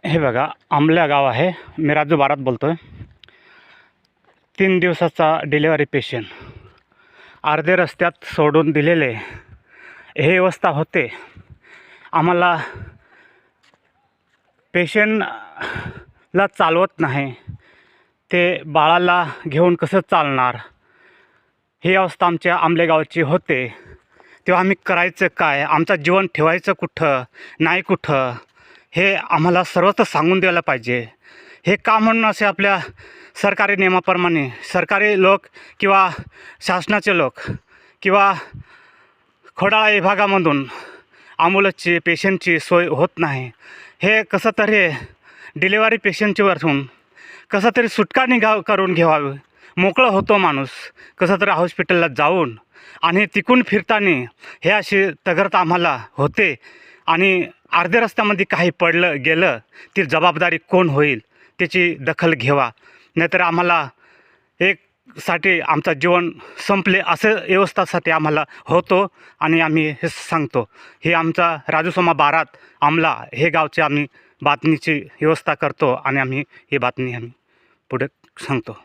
हे बघा, आमल्या गाव आहे. मी राजू बारात बोलतो आहे. 3 दिवसाचा डिलेवरी पेशंट अर्धे रस्त्यात सोडून दिलेले हे अवस्था होते. आम्हाला पेशंटला चालवत नाही, ते बाळाला घेऊन कसं चालणार, ही अवस्था आमच्या आंबले गावची होते. तेव्हा आम्ही करायचं काय, आमचं जीवन ठेवायचं कुठं, नाही कुठं, हे आम्हाला सर्वत्र सांगून द्यायला पाहिजे. हे का म्हणून असे आपल्या सरकारी नियमाप्रमाणे सरकारी लोक किंवा शासनाचे लोक किंवा खोडाळा विभागामधून ॲम्ब्युलन्सची पेशंटची सोय होत नाही. हे कसं तरी डिलेवरी पेशंटची वरून कसं तरी सुटका करून घ्यावी. मोकळं होतो माणूस कसं तरी हॉस्पिटलला जाऊन, आणि तिकून फिरताना हे अशी तगरत आम्हाला होते. आणि अर्ध्या रस्त्यामध्ये काही पडलं गेलं ती जबाबदारी कोण होईल, त्याची दखल घ्यावा. नाहीतर आम्हाला साठी आमचं जीवन संपले असं व्यवस्थासाठी आम्हाला होतो. आणि आम्ही हे सांगतो, हे आमचा राजूसोमा बारात आमला हे गावचे आम्ही बातमीची व्यवस्था करतो आणि आम्ही ही बातमी आम्ही पुढे सांगतो.